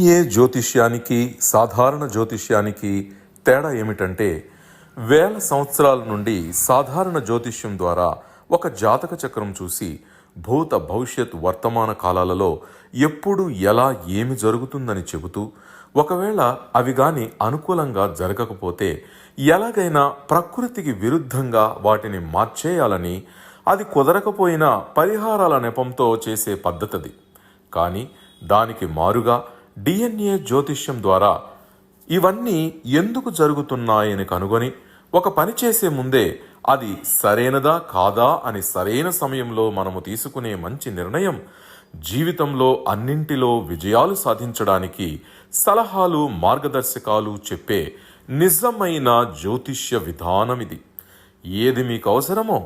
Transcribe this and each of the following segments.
DNA జ్యోతిష్యానికి సాధారణ జ్యోతిష్యానికి తేడా ఏమిటంటే వేల సంవత్సరాల నుండి సాధారణ జ్యోతిష్యం ద్వారా ఒక జాతక చక్రం చూసి భూత భవిష్యత్ వర్తమాన కాలాలలో ఎప్పుడు ఎలా ఏమి జరుగుతుందని చెబుతూ ఒకవేళ అవి గాని అనుకూలంగా జరగకపోతే ఎలాగైనా ప్రకృతికి విరుద్ధంగా వాటిని మార్చేయాలని అది కుదరకపోయినా పరిహారాల నెపంతో చేసే పద్ధతిది. కానీ దానికి మారుగా డిఎన్ఏ జ్యోతిష్యం ద్వారా ఇవన్నీ ఎందుకు జరుగుతున్నాయని కనుగొని ఒక పని చేసే ముందే అది సరైనదా కాదా అని సరైన సమయంలో మనము తీసుకునే మంచి నిర్ణయం జీవితంలో అన్నింటిలో విజయాలు సాధించడానికి సలహాలు మార్గదర్శకాలు చెప్పే నిజమైన జ్యోతిష్య విధానం ఇది. ఏది మీకు అవసరమో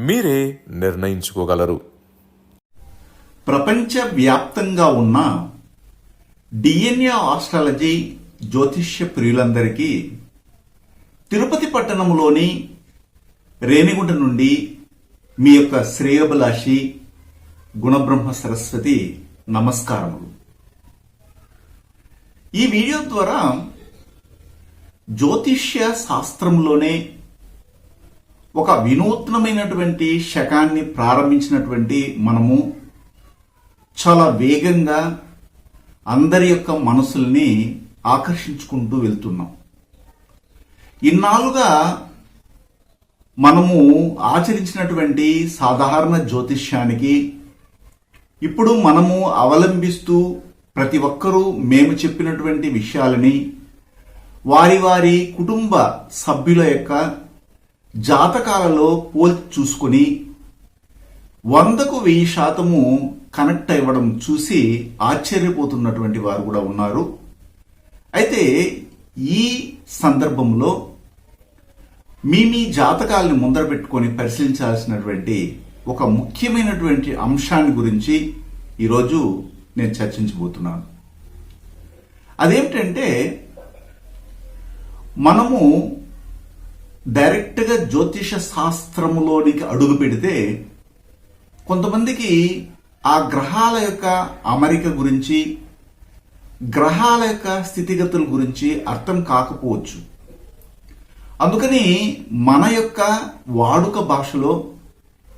మీరే నిర్ణయించుకోగలరు. ప్రపంచవ్యాప్తంగా ఉన్న డిఎన్ఏ ఆస్ట్రాలజీ జ్యోతిష్య ప్రియులందరికీ తిరుపతి పట్టణంలోని రేణిగుంట నుండి మీ యొక్క శ్రేయోభిలాషి గుణబ్రహ్మ సరస్వతి నమస్కారములు. ఈ వీడియో ద్వారా జ్యోతిష్య శాస్త్రంలోనే ఒక వినూత్నమైనటువంటి శకాన్ని ప్రారంభించినటువంటి మనము చాలా వేగంగా అందరి యొక్క మనసుల్ని ఆకర్షించుకుంటూ వెళ్తున్నాం. ఇన్నాళ్ళుగా మనము ఆచరించినటువంటి సాధారణ జ్యోతిష్యానికి ఇప్పుడు మనము అవలంబిస్తూ ప్రతి ఒక్కరూ మేము చెప్పినటువంటి విషయాలని వారి వారి కుటుంబ సభ్యుల యొక్క జాతకాలలో పోల్చి చూసుకొని 100% కనెక్ట్ అవ్వడం చూసి ఆశ్చర్యపోతున్నటువంటి వారు కూడా ఉన్నారు. అయితే ఈ సందర్భంలో మీ జాతకాలను ముందర పెట్టుకొని పరిశీలించాల్సినటువంటి ఒక ముఖ్యమైనటువంటి అంశాన్ని గురించి ఈరోజు నేను చర్చించబోతున్నాను. అదేమిటంటే మనము డైరెక్ట్గా జ్యోతిష శాస్త్రములోనికి అడుగు పెడితే కొంతమందికి ఆ గ్రహాల యొక్క అమరిక గురించి గ్రహాల యొక్క స్థితిగతుల గురించి అర్థం కాకపోవచ్చు. అందుకని మన యొక్క వాడుక భాషలో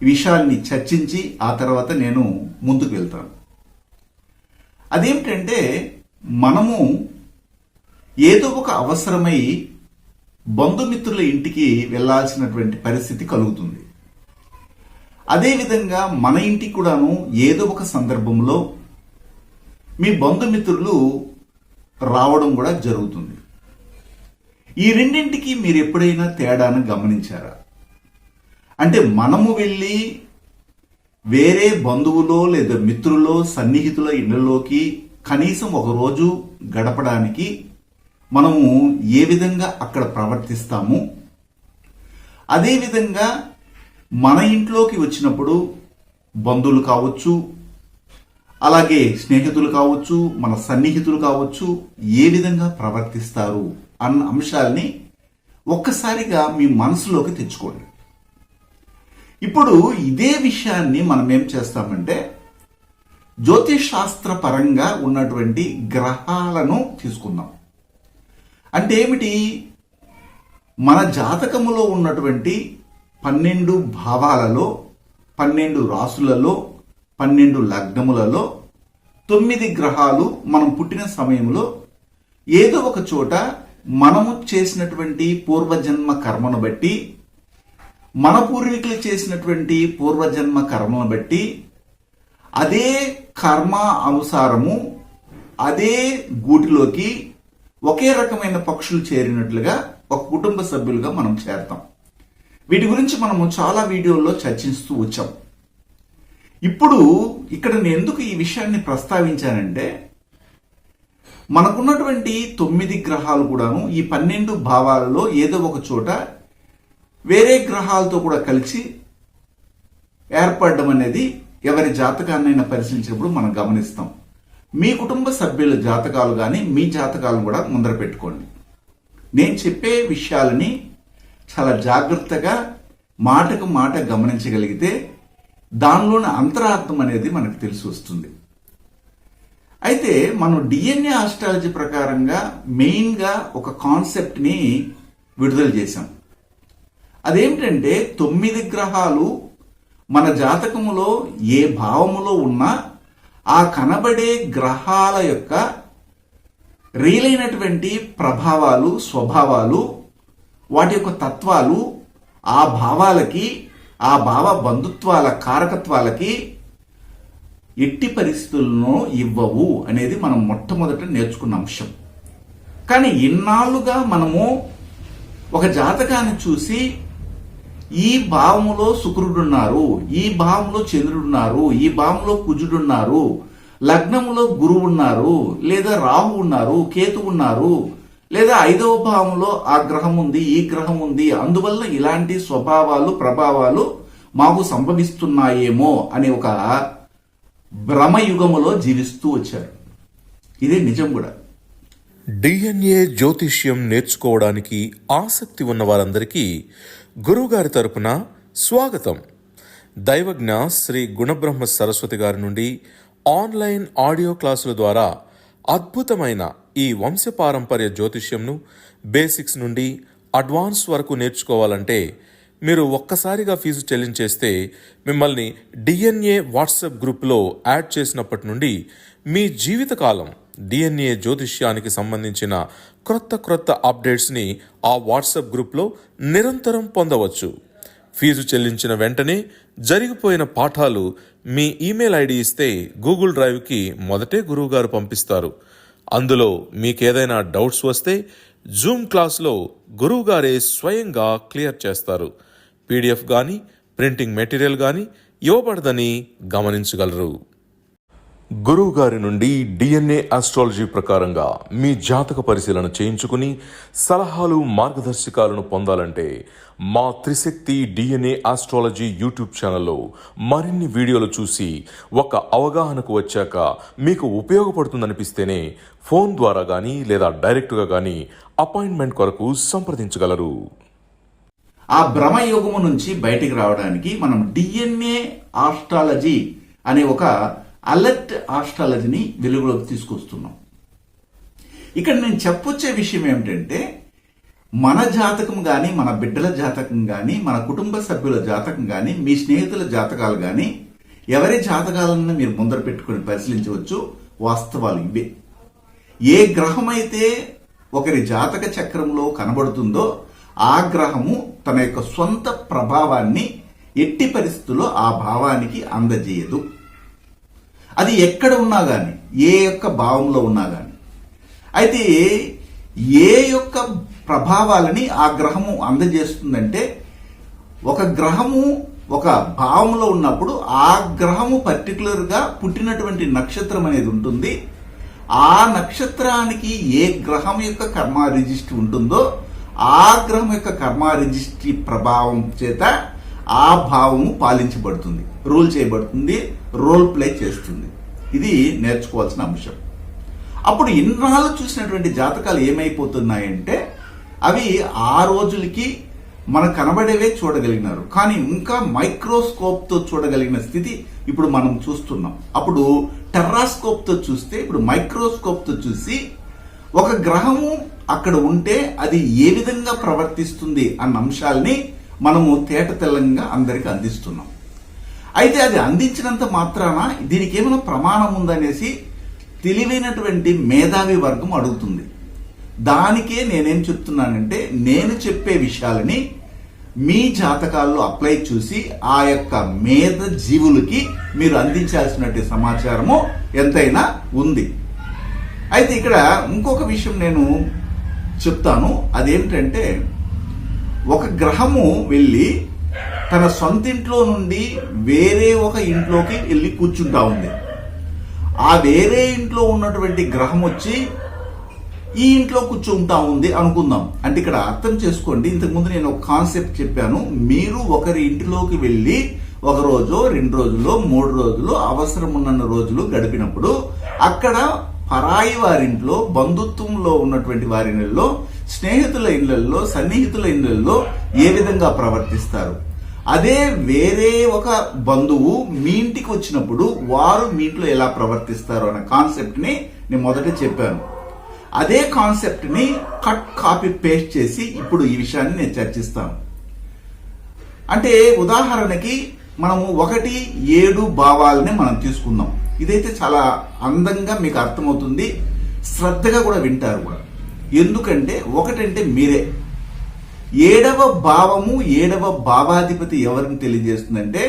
ఈ విషయాన్ని చర్చించి ఆ తర్వాత నేను ముందుకు వెళ్తాను. అదేమిటంటే మనము ఏదో ఒక అవసరమై బంధుమిత్రుల ఇంటికి వెళ్లాల్సినటువంటి పరిస్థితి కలుగుతుంది. అదేవిధంగా మన ఇంటికి కూడాను ఏదో ఒక సందర్భంలో మీ బంధుమిత్రులు రావడం కూడా జరుగుతుంది. ఈ రెండింటికి మీరు ఎప్పుడైనా తేడాను గమనించారా? అంటే మనము వెళ్ళి వేరే బంధువులో లేదా మిత్రులో సన్నిహితుల ఇళ్లలోకి కనీసం ఒక రోజు గడపడానికి మనము ఏ విధంగా అక్కడ ప్రవర్తిస్తాము, అదేవిధంగా మన ఇంట్లోకి వచ్చినప్పుడు బంధువులు కావచ్చు, అలాగే స్నేహితులు కావచ్చు, మన సన్నిహితులు కావచ్చు, ఏ విధంగా ప్రవర్తిస్తారు అన్న అంశాలని ఒక్కసారిగా మీ మనసులోకి తెచ్చుకోండి. ఇప్పుడు ఇదే విషయాన్ని మనం ఏం చేస్తామంటే జ్యోతిష్ శాస్త్ర పరంగా ఉన్నటువంటి గ్రహాలను తీసుకుందాం. అంటే ఏమిటి? మన జాతకములో ఉన్నటువంటి 12 భావాలలో 12 రాసులలో 12 లగ్నములలో 9 గ్రహాలు మనం పుట్టిన సమయంలో ఏదో ఒక చోట మనము చేసినటువంటి పూర్వజన్మ కర్మను బట్టి, మన పూర్వీకులు చేసినటువంటి పూర్వజన్మ కర్మను బట్టి అదే కర్మ అనుసారము అదే గూటిలోకి ఒకే రకమైన పక్షులు చేరినట్లుగా ఒక కుటుంబ సభ్యులుగా మనం చేరతాం. వీటి గురించి మనము చాలా వీడియోల్లో చర్చిస్తూ వచ్చాం. ఇప్పుడు ఇక్కడ నేను ఎందుకు ఈ విషయాన్ని ప్రస్తావించానంటే మనకున్నటువంటి 9 గ్రహాలు కూడాను ఈ 12 భావాలలో ఏదో ఒక చోట వేరే గ్రహాలతో కూడా కలిసి ఏర్పడడం అనేది ఎవరి జాతకాన్నైనా పరిశీలించినప్పుడు మనం గమనిస్తాం. మీ కుటుంబ సభ్యుల జాతకాలు కానీ మీ జాతకాలను కూడా ముందర పెట్టుకోండి. నేను చెప్పే విషయాలని చాలా జాగ్రత్తగా మాటకు మాట గమనించగలిగితే దానిలోని అంతరార్థం అనేది మనకు తెలిసి వస్తుంది. అయితే మనం డిఎన్ఏ ఆస్ట్రాలజీ ప్రకారంగా మెయిన్గా ఒక కాన్సెప్ట్ని విడుదల చేశాం. అదేమిటంటే 9 గ్రహాలు మన జాతకములో ఏ భావములో ఉన్నా ఆ కనబడే గ్రహాల యొక్క రియలైనటువంటి ప్రభావాలు, స్వభావాలు, వాటి యొక్క తత్వాలు ఆ భావాలకి, ఆ భావ బంధుత్వాల కారకత్వాలకి ఎట్టి పరిస్థితులను ఇవ్వవు అనేది మనం మొట్టమొదట నేర్చుకున్న అంశం. కానీ ఇన్నాళ్లుగా మనము ఒక జాతకాన్ని చూసి ఈ భావములో శుక్రుడున్నారు, ఈ భావంలో చంద్రుడున్నారు, ఈ భావంలో కుజుడున్నారు, లగ్నములో గురువు ఉన్నారు, లేదా రాహు ఉన్నారు, కేతు ఉన్నారు, లేదా 5వ భావంలో ఆ గ్రహం ఉంది, ఈ గ్రహం ఉంది, అందువల్ల ఇలాంటి స్వభావాలు, ప్రభావాలు మాకు సంభవిస్తున్నాయేమో అనే ఒక భ్రమయుగములో జీవిస్తూ వచ్చారు. ఇదే నిజం కూడా. డిఎన్ఏ జ్యోతిష్యం నేర్చుకోవడానికి ఆసక్తి ఉన్న వారందరికీ గురువుగారి తరపున స్వాగతం. దైవజ్ఞ శ్రీ గుణబ్రహ్మ సరస్వతి గారి నుండి ఆన్లైన్ ఆడియో క్లాసుల ద్వారా అద్భుతమైన ఈ వంశపారంపర్య జ్యోతిష్యంను బేసిక్స్ నుండి అడ్వాన్స్ వరకు నేర్చుకోవాలంటే మీరు ఒక్కసారిగా ఫీజు చెల్లించేస్తే మిమ్మల్ని డిఎన్ఏ వాట్సాప్ గ్రూప్లో యాడ్ చేసినప్పటి నుండి మీ జీవితకాలం డిఎన్ఏ జ్యోతిష్యానికి సంబంధించిన క్రొత్త అప్డేట్స్ని ఆ వాట్సాప్ గ్రూప్లో నిరంతరం పొందవచ్చు. ఫీజు చెల్లించిన వెంటనే జరిగిపోయిన పాఠాలు మీ ఈమెయిల్ ఐడి ఇస్తే గూగుల్ డ్రైవ్కి మొదటే గురువుగారు పంపిస్తారు. అందులో మీకేదైనా డౌట్స్ వస్తే జూమ్ క్లాస్లో గురువుగారే స్వయంగా క్లియర్ చేస్తారు. పీడిఎఫ్ కానీ ప్రింటింగ్ మెటీరియల్ కానీ ఇవ్వబడదని గమనించగలరు. గురువు గారి నుండి డిఎన్ఏ ఆస్ట్రాలజీ ప్రకారంగా మీ జాతక పరిశీలన చేయించుకుని సలహాలు, మార్గదర్శకాలను పొందాలంటే మా త్రిశక్తి డిఎన్ఏ ఆస్ట్రాలజీ యూట్యూబ్ ఛానల్లో మరిన్ని వీడియోలు చూసి ఒక అవగాహనకు వచ్చాక మీకు ఉపయోగపడుతుందనిపిస్తేనే ఫోన్ ద్వారా కానీ లేదా డైరెక్ట్గా కానీ అపాయింట్మెంట్ కొరకు సంప్రదించగలరు. ఆ భ్రమయుగము నుంచి బయటికి రావడానికి మనం డిఎన్ఏ ఆస్ట్రాలజీ అనే ఒక అలర్ట్ ఆస్ట్రాలజీని వెలుగులోకి తీసుకొస్తున్నాం. ఇక్కడ నేను చెప్పొచ్చే విషయం ఏమిటంటే, మన జాతకం కానీ, మన బిడ్డల జాతకం కానీ, మన కుటుంబ సభ్యుల జాతకం కానీ, మీ స్నేహితుల జాతకాలు కానీ, ఎవరి జాతకాలను మీరు ముందర పెట్టుకుని పరిశీలించవచ్చు. వాస్తవాలు ఇవే. ఏ గ్రహం అయితే ఒకరి జాతక చక్రంలో కనబడుతుందో ఆ గ్రహము తన యొక్క సొంత ప్రభావాన్ని ఎట్టి పరిస్థితుల్లో ఆ భావానికి అందజేయదు. అది ఎక్కడ ఉన్నా కానీ, ఏ యొక్క భావంలో ఉన్నా కానీ. అయితే ఏ యొక్క ప్రభావాలని ఆ గ్రహము అందజేస్తుందంటే, ఒక గ్రహము ఒక భావంలో ఉన్నప్పుడు ఆ గ్రహము పర్టికులర్గా పుట్టినటువంటి నక్షత్రం అనేది ఉంటుంది. ఆ నక్షత్రానికి ఏ గ్రహం యొక్క కర్మ రిజిస్ట్రీ ఉంటుందో ఆ గ్రహం యొక్క కర్మ రిజిస్ట్రీ ప్రభావం చేత ఆ భావము పాలించబడుతుంది, రూల్ చేయబడుతుంది, రోల్ ప్లే చేస్తుంది. ఇది నేర్చుకోవాల్సిన అంశం. అప్పుడు ఇన్నాళ్ళు చూసినటువంటి జాతకాలు ఏమైపోతున్నాయంటే, అవి ఆ రోజులకి మనకు కనబడేవే చూడగలిగినారు, కానీ ఇంకా మైక్రోస్కోప్తో చూడగలిగిన స్థితి ఇప్పుడు మనం చూస్తున్నాం. అప్పుడు టెర్రాస్కోప్తో చూస్తే, ఇప్పుడు మైక్రోస్కోప్తో చూసి ఒక గ్రహము అక్కడ ఉంటే అది ఏ విధంగా ప్రవర్తిస్తుంది అన్న అంశాలని మనము తేటతెల్లంగా అందరికీ అందిస్తున్నాం. అయితే అది అందించినంత మాత్రాన దీనికి ఏమైనా ప్రమాణం ఉందనేసి తెలివైనటువంటి మేధావి వర్గం అడుగుతుంది. దానికే నేనేం చెప్తున్నానంటే, నేను చెప్పే విషయాలని మీ జాతకాల్లో అప్లై చూసి ఆ యొక్క మేధ జీవులకి మీరు అందించాల్సినటువంటి సమాచారము ఎంతైనా ఉంది. అయితే ఇక్కడ ఇంకొక విషయం నేను చెప్తాను. అదేమిటంటే, ఒక గ్రహము వెళ్ళి తన సొంత ఇంట్లో నుండి వేరే ఒక ఇంట్లోకి వెళ్ళి కూర్చుంటా ఉంది. ఆ వేరే ఇంట్లో ఉన్నటువంటి గ్రహం వచ్చి ఈ ఇంట్లో కూర్చుంటా ఉంది అనుకుందాం. అంటే ఇక్కడ అర్థం చేసుకోండి, ఇంతకుముందు నేను ఒక కాన్సెప్ట్ చెప్పాను. మీరు ఒకరి ఇంటిలోకి వెళ్ళి 1 రోజు, 2 రోజులు, 3 రోజులు, అవసరం ఉన్న రోజులు గడిపినప్పుడు అక్కడ పరాయి వారింట్లో, బంధుత్వంలో ఉన్నటువంటి వారి ఇళ్లలో, స్నేహితుల ఇళ్లలో, సన్నిహితుల ఇళ్లలో ఏ విధంగా ప్రవర్తిస్తారు, అదే వేరే ఒక బంధువు మీ ఇంటికి వచ్చినప్పుడు వారు మీ ఇంట్లో ఎలా ప్రవర్తిస్తారు అనే కాన్సెప్ట్ ని నేను మొదట చెప్పాను. అదే కాన్సెప్ట్ ని కట్ కాపీ పేస్ట్ చేసి ఇప్పుడు ఈ విషయాన్ని నేను చర్చిస్తాను. అంటే ఉదాహరణకి మనము 1, 7 భావాలని మనం తీసుకుందాం. ఇదైతే చాలా అందంగా మీకు అర్థమవుతుంది, శ్రద్ధగా కూడా వింటారు కూడా. ఎందుకంటే 1 అంటే మీరే. 7వ భావము 7వ భావాధిపతి ఎవరిని తెలియజేస్తుందంటే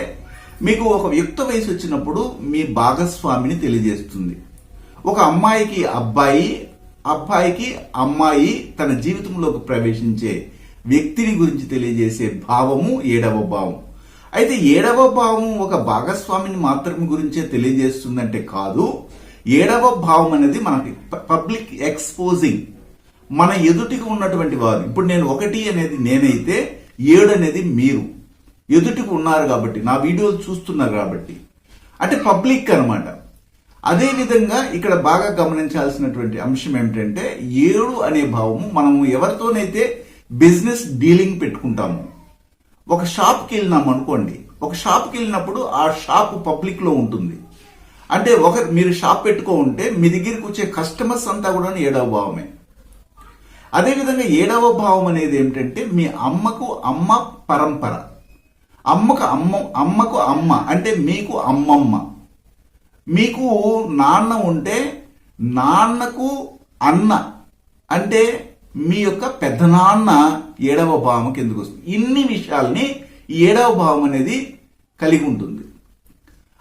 మీకు ఒక యుక్త వయసు వచ్చినప్పుడు మీ భాగస్వామిని తెలియజేస్తుంది. ఒక అమ్మాయికి అబ్బాయి, అబ్బాయికి అమ్మాయి తన జీవితంలోకి ప్రవేశించే వ్యక్తిని గురించి తెలియజేసే భావము 7వ భావం. అయితే 7వ భావం ఒక భాగస్వామిని మాత్రం గురించే తెలియజేస్తుందంటే కాదు. 7వ భావం అనేది మనకి పబ్లిక్ ఎక్స్పోజింగ్, మన ఎదుటికి ఉన్నటువంటి వారు. ఇప్పుడు నేను 1 అనేది నేనైతే 7 అనేది మీరు ఎదుటికి ఉన్నారు కాబట్టి, నా వీడియోలు చూస్తున్నారు కాబట్టి, అంటే పబ్లిక్ అన్నమాట. అదే విధంగా ఇక్కడ బాగా గమనించాల్సినటువంటి అంశం ఏమిటంటే 7 అనే భావము మనము ఎవరితోనైతే బిజినెస్ డీలింగ్ పెట్టుకుంటాము. ఒక షాప్కి వెళ్ళినాం అనుకోండి, ఒక షాప్కి వెళ్ళినప్పుడు ఆ షాప్ పబ్లిక్ లో ఉంటుంది. అంటే మీరు షాప్ పెట్టుకో ఉంటే మీ దగ్గరికి వచ్చే కస్టమర్స్ అంతా కూడా 7వ భావమే. అదేవిధంగా 7వ భావం అనేది ఏమిటంటే మీ అమ్మకు అమ్మ పరంపర, అమ్మకు అమ్మ అంటే మీకు అమ్మమ్మ, మీకు నాన్న ఉంటే నాన్నకు అన్న అంటే మీ యొక్క పెద్దనాన్న 7వ భావం కిందకు వస్తుంది. ఇన్ని విషయాల్ని 7వ భావం అనేది కలిగి ఉంటుంది.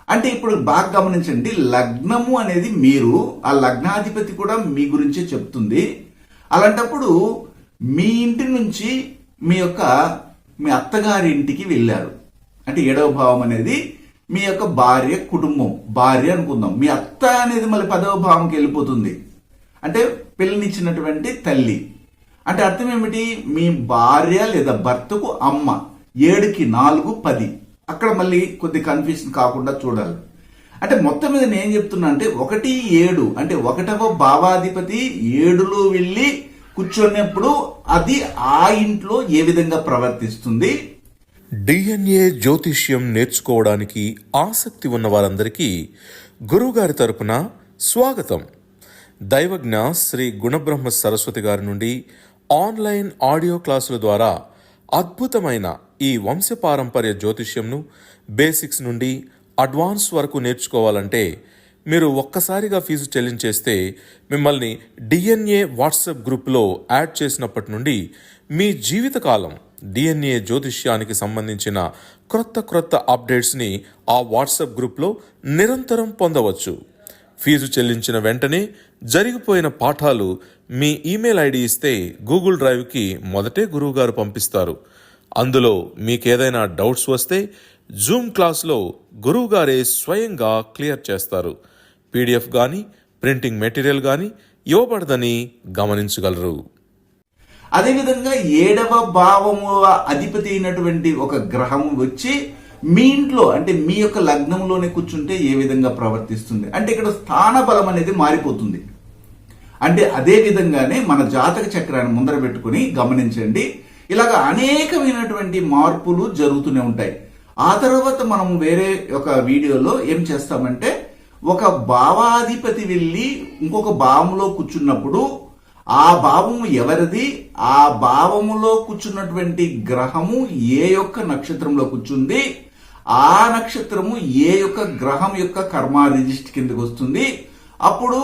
అంటే ఇప్పుడు బాగా గమనించండి, లగ్నము అనేది మీరు, ఆ లగ్నాధిపతి కూడా మీ గురించే చెప్తుంది. అలాంటప్పుడు మీ ఇంటి నుంచి మీ అత్తగారి ఇంటికి వెళ్ళారు అంటే 7వ భావం అనేది మీ యొక్క భార్య, కుటుంబం, భార్య అనుకుందాం. మీ అత్త అనేది మళ్ళీ 10వ భావంకి వెళ్ళిపోతుంది అంటే పిల్లనిచ్చినటువంటి తల్లి. అంటే అర్థం ఏమిటి? మీ భార్య లేదా భర్తకు అమ్మ. 7కి 4 10. అక్కడ మళ్ళీ కొద్ది కన్ఫ్యూజన్ కాకుండా చూడాలి. అంటే మొత్తం మీద నేను చెప్తున్నా అంటే 1, 7 అంటే 1వ భావాధిపతి 7లో వెళ్ళి కూర్చున్నప్పుడు అది ఆ ఇంట్లో ఏ విధంగా ప్రవర్తిస్తుంది. డిఎన్ఏ జ్యోతిష్యం నేర్చుకోవడానికి ఆసక్తి ఉన్న వారందరికీ గురువుగారి తరపున స్వాగతం. దైవజ్ఞ శ్రీ గుణబ్రహ్మ సరస్వతి గారి నుండి ఆన్లైన్ ఆడియో క్లాసుల ద్వారా అద్భుతమైన ఈ వంశపారంపర్య జ్యోతిష్యంను బేసిక్స్ నుండి అడ్వాన్స్ వరకు నేర్చుకోవాలంటే మీరు ఒక్కసారిగా ఫీజు చెల్లించేస్తే మిమ్మల్ని డిఎన్ఏ వాట్సాప్ గ్రూప్లో యాడ్ చేసినప్పటి నుండి మీ జీవితకాలం డిఎన్ఏ జ్యోతిష్యానికి సంబంధించిన క్రొత్త అప్డేట్స్ని ఆ వాట్సాప్ గ్రూప్లో నిరంతరం పొందవచ్చు. ఫీజు చెల్లించిన వెంటనే జరిగిపోయిన పాఠాలు మీ ఈమెయిల్ ఐడి ఇస్తే గూగుల్ డ్రైవ్కి మొదటే గురువుగారు పంపిస్తారు. అందులో మీకేదైనా డౌట్స్ వస్తే జూమ్ క్లాస్లో గురువుగారే స్వయంగా క్లియర్ చేస్తారు. పీడిఎఫ్ కానీ ప్రింటింగ్ మెటీరియల్ కానీ ఇవ్వబడదని గమనించగలరు. అదేవిధంగా 7వ భావము అధిపతి అయినటువంటి ఒక గ్రహం వచ్చి మీ ఇంట్లో అంటే మీ యొక్క లగ్నంలోనే కూర్చుంటే ఏ విధంగా ప్రవర్తిస్తుంది అంటే ఇక్కడ స్థాన బలం అనేది మారిపోతుంది. అంటే అదే విధంగానే మన జాతక చక్రాన్ని ముందర పెట్టుకుని గమనించండి. ఇలాగ అనేకమైనటువంటి మార్పులు జరుగుతూనే ఉంటాయి. ఆ తర్వాత మనం వేరే ఒక వీడియోలో ఏం చేస్తామంటే ఒక భావాధిపతి వెళ్ళి ఇంకొక భావంలో కూర్చున్నప్పుడు ఆ భావము ఎవరిది, ఆ భావములో కూర్చున్నటువంటి గ్రహము ఏ యొక్క నక్షత్రంలో కూర్చుంది, ఆ నక్షత్రము ఏ యొక్క గ్రహం యొక్క కర్మ రిజిస్టర్ కిందకి వస్తుంది. అప్పుడు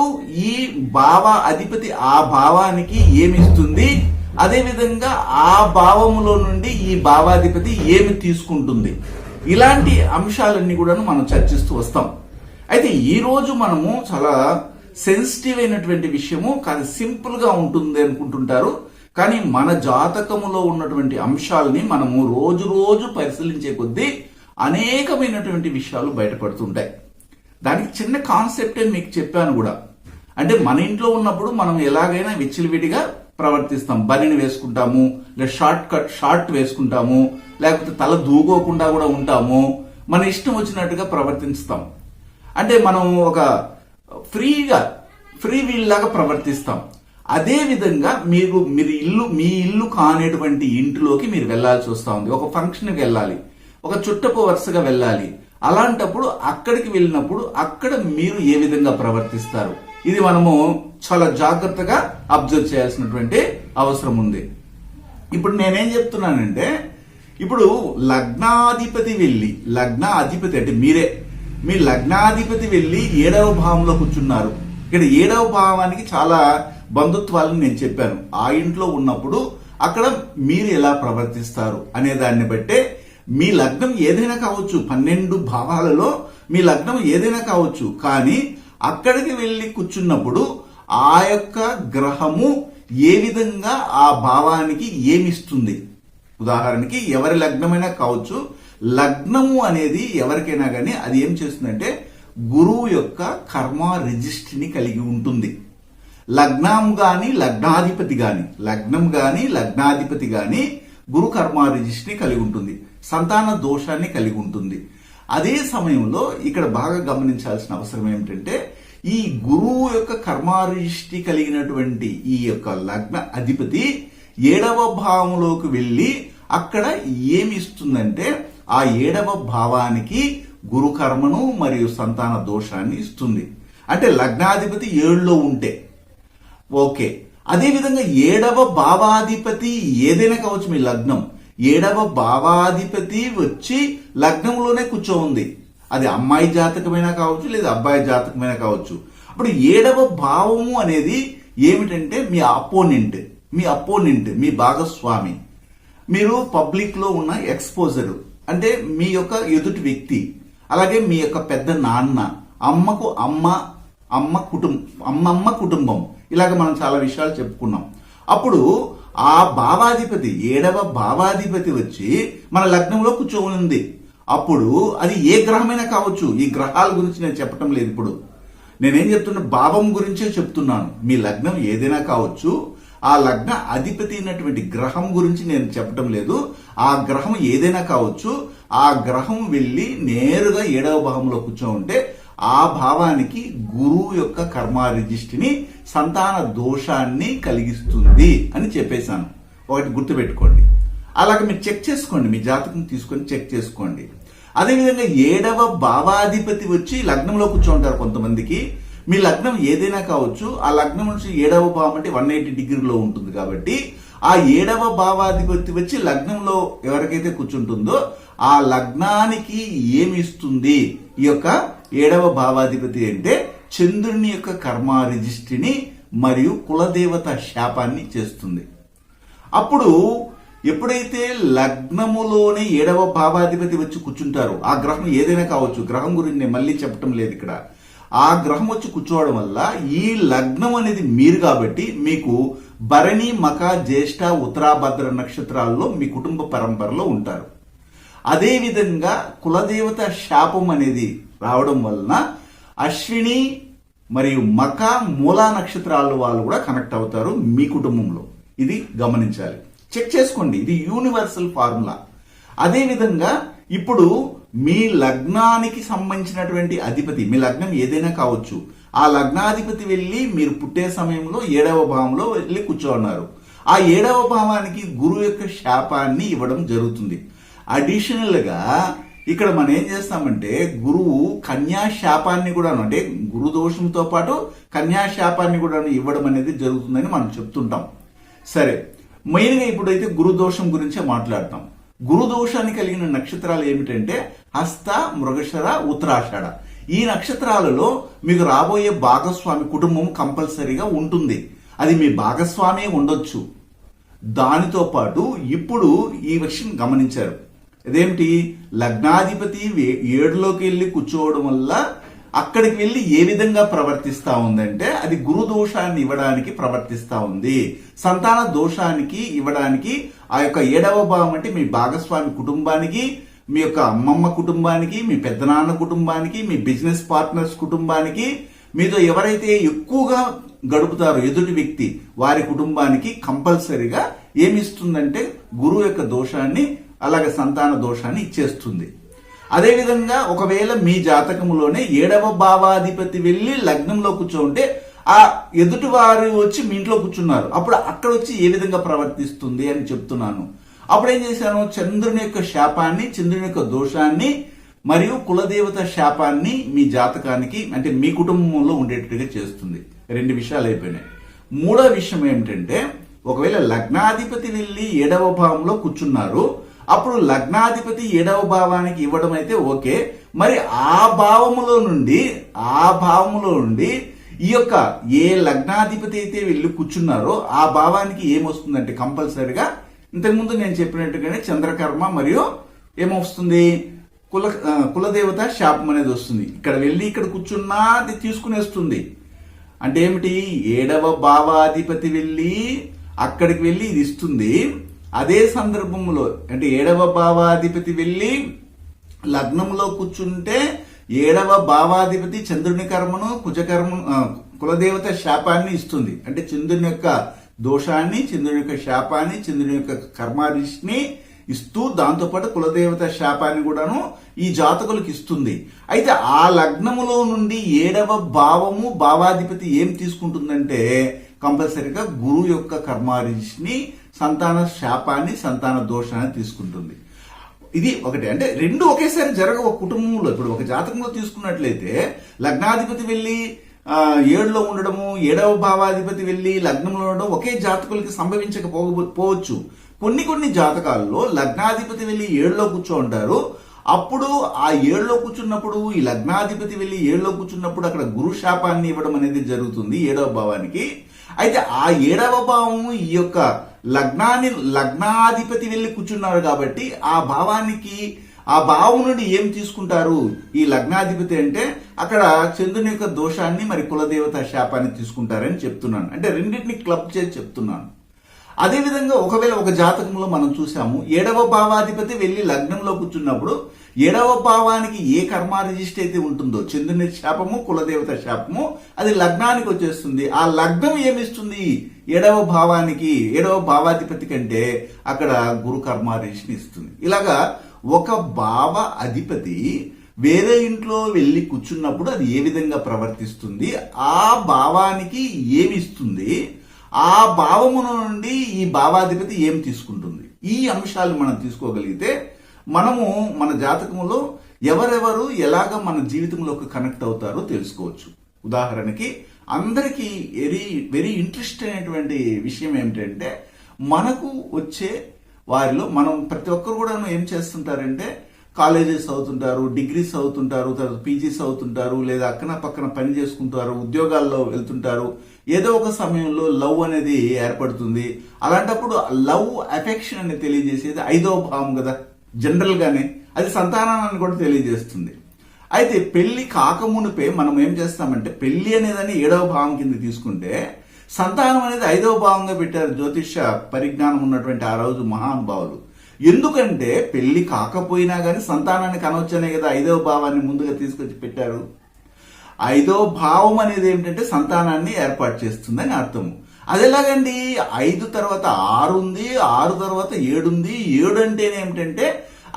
ఈ భావ అధిపతి ఆ భావానికి ఏమిస్తుంది, అదేవిధంగా ఆ భావములో నుండి ఈ భావాధిపతి ఏమి తీసుకుంటుంది. ఇలాంటి అంశాలన్నీ కూడా మనం చర్చిస్తూ వస్తాం. అయితే ఈ రోజు మనము చాలా సెన్సిటివ్ అయినటువంటి విషయము, కానీ సింపుల్ గా ఉంటుంది అనుకుంటుంటారు. కానీ మన జాతకములో ఉన్నటువంటి అంశాలని మనము రోజు పరిశీలించే కొద్దీ అనేకమైనటువంటి విషయాలు బయటపడుతుంటాయి. దానికి చిన్న కాన్సెప్టే మీకు చెప్పాను కూడా. అంటే మన ఇంట్లో ఉన్నప్పుడు మనం ఎలాగైనా విచ్చలవిడిగా ప్రవర్తిస్తాం. బనిని వేసుకుంటాము, లేదా షార్ట్ వేసుకుంటాము, లేకపోతే తల దూకోకుండా కూడా ఉంటాము. మన ఇష్టం వచ్చినట్టుగా ప్రవర్తిస్తాం. అంటే మనం ఒక ఫ్రీ వీల్ లాగా ప్రవర్తిస్తాం. అదే విధంగా మీ ఇల్లు కానిటువంటి ఇంటిలోకి మీరు వెళ్లాల్సి వస్తా ఉంది. ఒక ఫంక్షన్కి వెళ్ళాలి, ఒక చుట్టపు వరుసగా వెళ్ళాలి. అలాంటప్పుడు అక్కడికి వెళ్ళినప్పుడు అక్కడ మీరు ఏ విధంగా ప్రవర్తిస్తారు, ఇది మనము చాలా జాగ్రత్తగా అబ్జర్వ్ చేయాల్సినటువంటి అవసరం ఉంది. ఇప్పుడు నేనేం చెప్తున్నానంటే, ఇప్పుడు లగ్నాధిపతి అంటే మీరే, మీ లగ్నాధిపతి వెళ్ళి 7వ భావంలో కూర్చున్నారు. ఇక్కడ 7వ భావానికి చాలా బంధుత్వాలను నేను చెప్పాను. ఆ ఇంట్లో ఉన్నప్పుడు అక్కడ మీరు ఎలా ప్రవర్తిస్తారు అనే దాన్ని బట్టే మీ లగ్నం ఏదైనా కావచ్చు, 12 భావాలలో మీ లగ్నం ఏదైనా కావచ్చు, కానీ అక్కడికి వెళ్ళి కూర్చున్నప్పుడు ఆ యొక్క గ్రహము ఏ విధంగా ఆ భావానికి ఏమిస్తుంది. ఉదాహరణకి ఎవరి లగ్నమైనా కావచ్చు, లగ్నము అనేది ఎవరికైనా కానీ అది ఏం చేస్తుందంటే గురువు యొక్క కర్మ రిజిస్ట్రీని కలిగి ఉంటుంది. లగ్నం గాని లగ్నాధిపతి గాని గురు కర్మ రిజిస్ట్రీని కలిగి ఉంటుంది, సంతాన దోషాన్ని కలిగి ఉంటుంది. అదే సమయంలో ఇక్కడ బాగా గమనించాల్సిన అవసరం ఏమిటంటే, ఈ గురువు యొక్క కర్మ రిజిస్ట్రీ కలిగినటువంటి ఈ యొక్క లగ్న అధిపతి 7వ భావంలోకి వెళ్ళి అక్కడ ఏమి ఇస్తుందంటే ఆ 7వ భావానికి గురు కర్మను మరియు సంతాన దోషాన్ని ఇస్తుంది. అంటే లగ్నాధిపతి 7లో ఉంటే ఓకే. అదేవిధంగా 7వ భావాధిపతి ఏదైనా కావచ్చు, మీ లగ్నం 7వ భావాధిపతి వచ్చి లగ్నంలోనే కూర్చోంది, అది అమ్మాయి జాతకమైనా కావచ్చు లేదా అబ్బాయి జాతకమైనా కావచ్చు. అప్పుడు 7వ భావము అనేది ఏమిటంటే మీ అపోనెంట్, మీ భాగస్వామి, మీరు పబ్లిక్ లో ఉన్న ఎక్స్పోజర్, అంటే మీ యొక్క ఎదుటి వ్యక్తి, అలాగే మీ యొక్క పెద్ద నాన్న, అమ్మకు అమ్మమ్మ కుటుంబం, ఇలాగ మనం చాలా విషయాలు చెప్పుకున్నాం. అప్పుడు ఆ భావాధిపతి 7వ భావాధిపతి వచ్చి మన లగ్నంలో కూర్చొని ఉంది. అప్పుడు అది ఏ గ్రహమైనా కావచ్చు, ఈ గ్రహాల గురించి నేను చెప్పటం లేదు. ఇప్పుడు నేనేం చెప్తున్నా, భావం గురించే చెప్తున్నాను. మీ లగ్నం ఏదైనా కావచ్చు, ఆ లగ్న అధిపతి అయినటువంటి గ్రహం గురించి నేను చెప్పటం లేదు. ఆ గ్రహం ఏదైనా కావచ్చు, ఆ గ్రహం వెళ్ళి నేరుగా 7వ భావంలో కూర్చోంటే ఆ భావానికి గురువు యొక్క కర్మ రిజిస్ట్రీని, సంతాన దోషాన్ని కలిగిస్తుంది అని చెప్పేశాను. ఒకటి గుర్తుపెట్టుకోండి. అలాగే మీరు చెక్ చేసుకోండి, మీ జాతకం తీసుకొని చెక్ చేసుకోండి. అదేవిధంగా 7వ భావాధిపతి వచ్చి లగ్నంలో కూర్చోంటారు కొంతమందికి. మీ లగ్నం ఏదైనా కావచ్చు, ఆ లగ్నం నుంచి 7వ భావం అంటే 180 డిగ్రీలో ఉంటుంది కాబట్టి ఆ 7వ భావాధిపతి వచ్చి లగ్నంలో ఎవరికైతే కూర్చుంటుందో ఆ లగ్నానికి ఏమి ఇస్తుంది ఈ యొక్క 7వ భావాధిపతి అంటే చంద్రుని యొక్క కర్మ రిజిస్ట్రీని మరియు కులదేవత శాపాన్ని చేస్తుంది. అప్పుడు ఎప్పుడైతే లగ్నములోనే 7వ భావాధిపతి వచ్చి కూర్చుంటారో, ఆ గ్రహం ఏదైనా కావచ్చు, గ్రహం గురించి నేను మళ్ళీ చెప్పటం లేదు ఇక్కడ, ఆ గ్రహం వచ్చి కూర్చోవడం వల్ల ఈ లగ్నం అనేది మీరు కాబట్టి మీకు భరణి, మక, జ్యేష్ఠ, ఉత్తరాభద్ర నక్షత్రాల్లో మీ కుటుంబ పరంపరలో ఉంటారు. అదేవిధంగా కులదేవత శాపం అనేది రావడం వలన అశ్విని మరియు మక, మూలా నక్షత్రాల వాళ్ళు కూడా కనెక్ట్ అవుతారు మీ కుటుంబంలో. ఇది గమనించాలి, చెక్ చేసుకోండి. ఇది యూనివర్సల్ ఫార్ములా. అదేవిధంగా ఇప్పుడు మీ లగ్నానికి సంబంధించినటువంటి అధిపతి, మీ లగ్నం ఏదైనా కావచ్చు, ఆ లగ్నాధిపతి వెళ్ళి మీరు పుట్టే సమయంలో 7వ భావంలో వెళ్ళి కూర్చోన్నారు. ఆ 7వ భావానికి గురువు యొక్క శాపాన్ని ఇవ్వడం జరుగుతుంది. అడిషనల్ గా ఇక్కడ మనం ఏం చేస్తామంటే గురువు కన్యా శాపాన్ని కూడా, అంటే గురు దోషంతో పాటు కన్యా శాపాన్ని కూడా ఇవ్వడం అనేది జరుగుతుందని మనం చెప్తుంటాం. సరే, మెయిన్ గా ఇప్పుడైతే గురు దోషం గురించే మాట్లాడతాం. గురు దోషాన్ని కలిగిన నక్షత్రాలు ఏమిటంటే హస్త, మృగశిర, ఉత్తరాషాఢ. ఈ నక్షత్రాలలో మీకు రాబోయే భాగస్వామి కుటుంబం కంపల్సరీగా ఉంటుంది. అది మీ భాగస్వామి ఉండొచ్చు. దానితో పాటు ఇప్పుడు ఈ విషయం గమనించారు, అదేమిటి, లగ్నాధిపతి 7లోకి వెళ్ళి కూర్చోవడం వల్ల అక్కడికి వెళ్ళి ఏ విధంగా ప్రవర్తిస్తా ఉందంటే అది గురు దోషాన్ని ఇవ్వడానికి ప్రవర్తిస్తా ఉంది, సంతాన దోషానికి ఇవ్వడానికి. ఆ యొక్క 7వ భావం అంటే మీ భాగస్వామి కుటుంబానికి, మీ యొక్క అమ్మమ్మ కుటుంబానికి, మీ పెద్దనాన్న కుటుంబానికి, మీ బిజినెస్ పార్ట్నర్స్ కుటుంబానికి, మీతో ఎవరైతే ఎక్కువగా గడుపుతారో ఎదుటి వ్యక్తి వారి కుటుంబానికి కంపల్సరీగా ఏమిస్తుందంటే గురువు యొక్క దోషాన్ని, అలాగే సంతాన దోషాన్ని ఇచ్చేస్తుంది. అదేవిధంగా ఒకవేళ మీ జాతకములోనే 7వ భావాధిపతి వెళ్ళి లగ్నంలో కూర్చోంటే ఆ ఎదుటి వారు వచ్చి మీ ఇంట్లో కూర్చున్నారు, అప్పుడు అక్కడ వచ్చి ఏ విధంగా ప్రవర్తిస్తుంది అని చెప్తున్నాను. అప్పుడు ఏం చేశాను, చంద్రుని యొక్క శాపాన్ని, చంద్రుని యొక్క దోషాన్ని మరియు కులదేవత శాపాన్ని మీ జాతకానికి అంటే మీ కుటుంబంలో ఉండేటట్టుగా చేస్తుంది. 2 విషయాలు అయిపోయినాయి. మూడో విషయం ఏమిటంటే, ఒకవేళ లగ్నాధిపతి వెళ్ళి 7వ భావంలో కూర్చున్నారు, అప్పుడు లగ్నాధిపతి 7వ భావానికి ఇవ్వడం అయితే ఓకే. మరి ఆ భావములో నుండి ఈ యొక్క ఏ లగ్నాధిపతి అయితే వెళ్ళి కూర్చున్నారో ఆ భావానికి ఏమొస్తుందంటే కంపల్సరిగా ఇంతకుముందు నేను చెప్పినట్టుగానే చంద్రకర్మ మరియు ఏమొస్తుంది, కులదేవత శాపం అనేది వస్తుంది. ఇక్కడ వెళ్ళి ఇక్కడ కూర్చున్నా అది తీసుకునేస్తుంది. అంటే ఏమిటి, 7వ భావాధిపతి వెళ్ళి అక్కడికి వెళ్ళి ఇది ఇస్తుంది. అదే సందర్భంలో అంటే 7వ భావాధిపతి వెళ్ళి లగ్నంలో కూర్చుంటే 7వ భావాధిపతి చంద్రుని కర్మను కులదేవత శాపాన్ని ఇస్తుంది. అంటే చంద్రుని యొక్క దోషాన్ని, చంద్రుని యొక్క శాపాన్ని, చంద్రుని యొక్క కర్మారిష్ని ఇస్తూ దాంతోపాటు కులదేవత శాపాన్ని కూడాను ఈ జాతకులకు ఇస్తుంది. అయితే ఆ లగ్నములో నుండి 7వ భావాధిపతి ఏం తీసుకుంటుందంటే కంపల్సరీగా గురువు యొక్క కర్మారిష్ని, సంతాన శాపాన్ని, సంతాన దోషాన్ని తీసుకుంటుంది. ఇది ఒకటి. అంటే 2 ఒకేసారి జరగవు ఒక కుటుంబంలో. ఇప్పుడు ఒక జాతకంలో తీసుకున్నట్లయితే లగ్నాధిపతి వెళ్ళి 7లో ఉండడము, 7వ భావాధిపతి వెళ్ళి లగ్నంలో ఉండడం ఒకే జాతకులకి సంభవించకపోవచ్చు. కొన్ని జాతకాల్లో లగ్నాధిపతి వెళ్ళి 7లో కూర్చో ఉంటారు. అప్పుడు ఆ 7లో కూర్చున్నప్పుడు ఈ లగ్నాధిపతి వెళ్ళి 7లో కూర్చున్నప్పుడు అక్కడ గురు శాపాన్ని ఇవ్వడం అనేది జరుగుతుంది 7వ భావానికి. అయితే ఆ 7వ భావము ఈ యొక్క లగ్నాధిపతి వెళ్ళి కూర్చున్నారు కాబట్టి ఆ భావానికి, ఆ భావం నుండి ఏం తీసుకుంటారు ఈ లగ్నాధిపతి అంటే అక్కడ చంద్రుని యొక్క దోషాన్ని మరి కులదేవత శాపాన్ని తీసుకుంటారని చెప్తున్నాను. అంటే రెండింటిని క్లబ్ చేసి చెప్తున్నాను. అదేవిధంగా ఒకవేళ ఒక జాతకంలో మనం చూసాము 7వ భావాధిపతి వెళ్ళి లగ్నంలో కూర్చున్నప్పుడు 7వ భావానికి ఏ కర్మ రిజిస్టర్ అయితే ఉంటుందో చంద్రుని శాపము, కులదేవత శాపము, అది లగ్నానికి వచ్చేస్తుంది. ఆ లగ్నం ఏమిస్తుంది 7వ భావానికి, 7వ భావాధిపతి కంటే అక్కడ గురు కర్మ రిజిస్టర్ ఇస్తుంది. ఇలాగా ఒక భావ అధిపతి వేరే ఇంట్లో వెళ్ళి కూర్చున్నప్పుడు అది ఏ విధంగా ప్రవర్తిస్తుంది, ఆ భావానికి ఏమి ఇస్తుంది, ఆ భావమున నుండి ఈ భావాధిపతి ఏం తీసుకుంటుంది, ఈ అంశాలు మనం తీసుకోగలిగితే మనము మన జాతకములో ఎవరెవరు ఎలాగ మన జీవితంలోకి కనెక్ట్ అవుతారో తెలుసుకోవచ్చు. ఉదాహరణకి అందరికీ వెరీ ఇంట్రెస్ట్ అయినటువంటి విషయం ఏమిటంటే, మనకు వచ్చే వారిలో మనం ప్రతి ఒక్కరు కూడా ఏం చేస్తుంటారంటే కాలేజెస్ అవుతుంటారు, డిగ్రీస్ అవుతుంటారు, తర్వాత పీజీస్ అవుతుంటారు, లేదా అక్కన పక్కన పని చేసుకుంటారు, ఉద్యోగాల్లో వెళ్తుంటారు. ఏదో ఒక సమయంలో లవ్ అనేది ఏర్పడుతుంది. అలాంటప్పుడు లవ్ అఫెక్షన్ అని తెలియజేసేది 5వ భావం కదా జనరల్ గానే, అది సంతానాన్ని కూడా తెలియజేస్తుంది. అయితే పెళ్లి కాకమునిపే మనం ఏం చేస్తామంటే పెళ్లి అనేదని 7వ భావం కింద తీసుకుంటే సంతానం అనేది 5వ భావంగా పెట్టారు జ్యోతిష పరిజ్ఞానం ఉన్నటువంటి ఆ రోజు మహానుభావులు. ఎందుకంటే పెళ్లి కాకపోయినా కానీ సంతానాన్ని కనవచ్చనే కదా 5వ భావాన్ని ముందుగా తీసుకొచ్చి పెట్టారు. 5వ భావం అనేది ఏమిటంటే సంతానాన్ని ఏర్పాటు చేస్తుందని అర్థము. అది ఎలాగండి, 5 తర్వాత 6 ఉంది, 6 తర్వాత 7 ఉంది. 7 అంటేనే ఏమిటంటే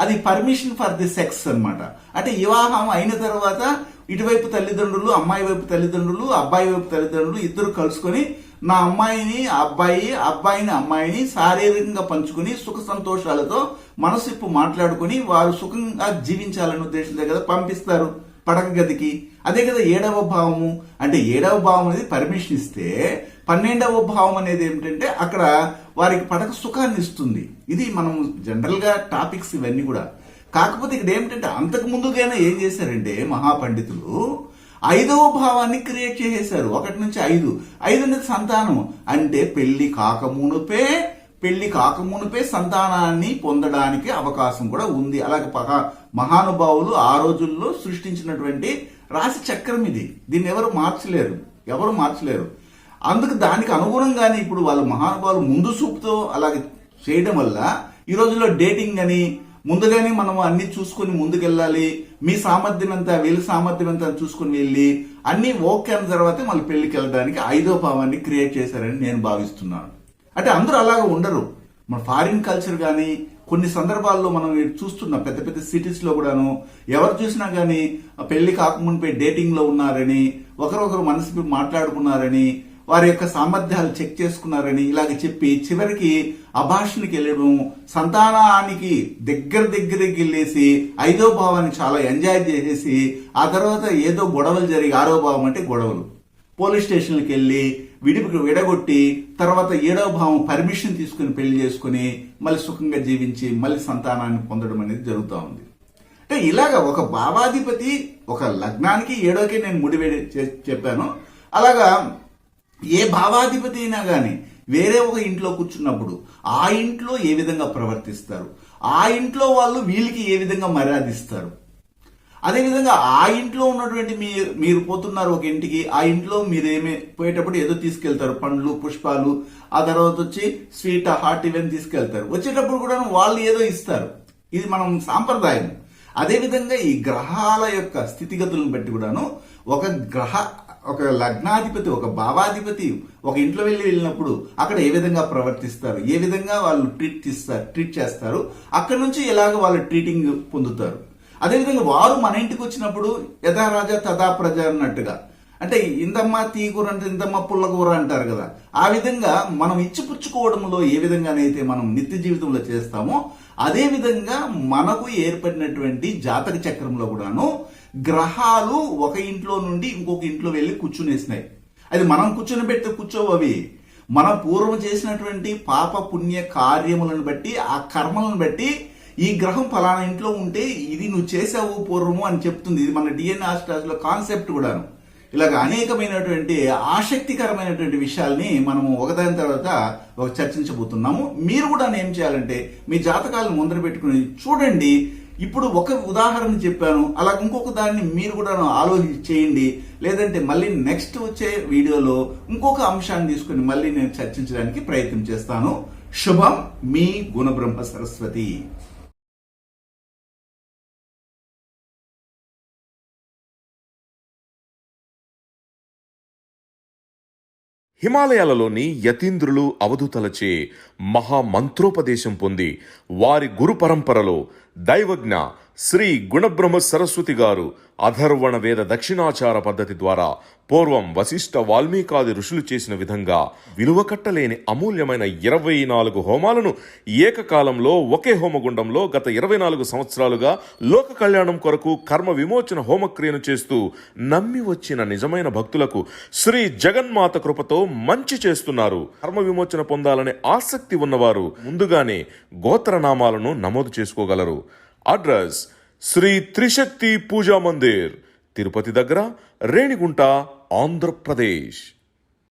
అది పర్మిషన్ ఫర్ ది సెక్స్ అన్నమాట. అంటే వివాహం అయిన తర్వాత ఇటువైపు తల్లిదండ్రులు, అమ్మాయి వైపు తల్లిదండ్రులు, అబ్బాయి వైపు తల్లిదండ్రులు ఇద్దరు కలుసుకొని నా అమ్మాయిని అబ్బాయిని అమ్మాయిని శారీరకంగా పంచుకుని సుఖ సంతోషాలతో మనసిప్పు మాట్లాడుకుని వారు సుఖంగా జీవించాలనే ఉద్దేశంతో కదా పంపిస్తారు పడక గదికి. అదే కదా 7వ భావము. అంటే 7వ భావం అనేది పర్మిషన్ ఇస్తే 12వ భావం అనేది ఏమిటంటే అక్కడ వారికి పడక సుఖాన్ని ఇస్తుంది. ఇది మనం జనరల్ గా టాపిక్స్ ఇవన్నీ కూడా. కాకపోతే ఇక్కడ ఏమిటంటే అంతకు ముందుగానే ఏం చేశారంటే మహాపండితులు 5వ భావాన్ని క్రియేట్ చేసేశారు. 1 నుంచి 5. 5 అనేది సంతానం. అంటే పెళ్లి కాకమునుపే సంతానాన్ని పొందడానికి అవకాశం కూడా ఉంది. అలాగే మహానుభావులు ఆ రోజుల్లో సృష్టించినటువంటి రాశి చక్రం ఇది. దీన్ని ఎవరు మార్చలేరు. అందుకు దానికి అనుగుణంగానే ఇప్పుడు వాళ్ళ మహానుభావులు ముందు చూపుతో అలాగే చేయడం వల్ల ఈ రోజుల్లో డేటింగ్ అని ముందుగానే మనం అన్ని చూసుకుని ముందుకెళ్ళాలి. మీ సామర్థ్యం ఎంత, వీళ్ళ సామర్థ్యం ఎంత చూసుకుని వెళ్ళి అన్ని ఓకే అయిన తర్వాత మళ్ళీ పెళ్లికి వెళ్ళడానికి 5వ భావాన్ని క్రియేట్ చేశారని నేను భావిస్తున్నాను. అంటే అందరూ అలాగా ఉండరు. మన ఫారిన్ కల్చర్ కానీ కొన్ని సందర్భాల్లో మనం చూస్తున్నాం పెద్ద పెద్ద సిటీస్ లో కూడాను ఎవరు చూసినా గానీ పెళ్లి కాకముందే డేటింగ్ లో ఉన్నారని, ఒకరొకరు మనసు మాట్లాడుకున్నారని, వారి యొక్క సామర్థ్యాలు చెక్ చేసుకున్నారని ఇలాగ చెప్పి చివరికి అభాషణకి వెళ్ళడం, సంతానానికి దగ్గరికి వెళ్ళేసి 5వ భావాన్ని చాలా ఎంజాయ్ చేసేసి ఆ తర్వాత ఏదో గొడవలు జరిగి 6వ భావం అంటే గొడవలు, పోలీస్ స్టేషన్కి వెళ్ళి విడగొట్టి తర్వాత 7వ భావం పర్మిషన్ తీసుకుని పెళ్లి చేసుకుని మళ్ళీ సుఖంగా జీవించి మళ్ళీ సంతానాన్ని పొందడం అనేది జరుగుతూ ఉంది. అంటే ఇలాగ ఒక భావాధిపతి ఒక లగ్నానికి 7వకి నేను ముడివేడి చెప్పాను. అలాగా ఏ భావాధిపతి అయినా కానీ వేరే ఒక ఇంట్లో కూర్చున్నప్పుడు ఆ ఇంట్లో ఏ విధంగా ప్రవర్తిస్తారు, ఆ ఇంట్లో వాళ్ళు వీళ్ళకి ఏ విధంగా మర్యాదిస్తారు, అదేవిధంగా ఆ ఇంట్లో ఉన్నటువంటి మీరు పోతున్నారు ఒక ఇంటికి, ఆ ఇంట్లో మీరేమే పోయేటప్పుడు ఏదో తీసుకెళ్తారు, పండ్లు పుష్పాలు, ఆ తర్వాత వచ్చి స్వీట్ హాట్ ఇవన్నీ తీసుకెళ్తారు, వచ్చేటప్పుడు కూడా వాళ్ళు ఏదో ఇస్తారు. ఇది మనం సాంప్రదాయం. అదేవిధంగా ఈ గ్రహాల యొక్క స్థితిగతులను బట్టి కూడాను ఒక లగ్నాధిపతి ఒక భావాధిపతి ఒక ఇంట్లో వెళ్ళినప్పుడు అక్కడ ఏ విధంగా ప్రవర్తిస్తారు, ఏ విధంగా వాళ్ళు ట్రీట్ చేస్తారు, అక్కడ నుంచి ఎలాగ వాళ్ళు ట్రీటింగ్ పొందుతారు. అదేవిధంగా వారు మన ఇంటికి వచ్చినప్పుడు యథా రాజా తథా ప్రజ అన్నట్టుగా, అంటే ఇందమ్మ తీకూర అంటే ఇందమ్మ పుల్లకూర అంటారు కదా, ఆ విధంగా మనం ఇచ్చిపుచ్చుకోవడంలో ఏ విధంగానైతే మనం నిత్య జీవితంలో చేస్తామో అదే విధంగా మనకు ఏర్పడినటువంటి జాతక చక్రంలో కూడాను గ్రహాలు ఒక ఇంట్లో నుండి ఇంకొక ఇంట్లో వెళ్ళి కూర్చునేసినాయి. అది మనం కూర్చొని పెడితే కూర్చోవు, అవి మన పూర్వం చేసినటువంటి పాప పుణ్య కార్యములను బట్టి ఆ కర్మలను బట్టి ఈ గ్రహం ఫలానా ఇంట్లో ఉంటే ఇది నువ్వు చేసావు పూర్వము అని చెప్తుంది. ఇది మన డిఎన్ఏ ఆస్ట్రాలజీలో కాన్సెప్ట్ కూడాను. ఇలాగ అనేకమైనటువంటి ఆసక్తికరమైనటువంటి విషయాల్ని మనము ఒకదాని తర్వాత ఒక చర్చించబోతున్నాము. మీరు కూడా ఏం చేయాలంటే మీ జాతకాలను ముందర పెట్టుకుని చూడండి. ఇప్పుడు ఒక ఉదాహరణ చెప్పాను, అలా ఇంకొక దాన్ని మీరు కూడా ఆలోచించి చేయండి. లేదంటే మళ్ళీ నెక్స్ట్ వచ్చే వీడియోలో ఇంకొక అంశాన్ని తీసుకుని మళ్ళీ నేను చర్చించడానికి ప్రయత్నం చేస్తాను. శుభం, మీ గుణబ్రహ్మ సరస్వతి. హిమాలయాలలోని యతీంద్రులు అవధూతలచే మహామంత్రోపదేశం పొంది వారి గురు పరంపరలో దైవజ్ఞ శ్రీ గుణబ్రహ్మ సరస్వతి గారు అథర్వణ వేద దక్షిణాచార పద్ధతి ద్వారా పూర్వం వశిష్ఠ వాల్మీకాది ఋషులు చేసిన విధంగా విలువ కట్టలేని అమూల్యమైన 24 హోమాలను ఏకకాలంలో ఒకే హోమగుండంలో గత 24 సంవత్సరాలుగా లోక కళ్యాణం కొరకు కర్మ విమోచన హోమక్రియను చేస్తూ నమ్మి వచ్చిన నిజమైన భక్తులకు శ్రీ జగన్మాత కృపతో మంచి చేస్తున్నారు. కర్మ విమోచన పొందాలనే ఆసక్తి ఉన్నవారు ముందుగానే గోత్రనామాలను నమోదు చేసుకోగలరు. అడ్రస్ శ్రీ త్రిశక్తి పూజా మందిర్, తిరుపతి దగ్గర, రేణిగుంట, ఆంధ్రప్రదేశ్.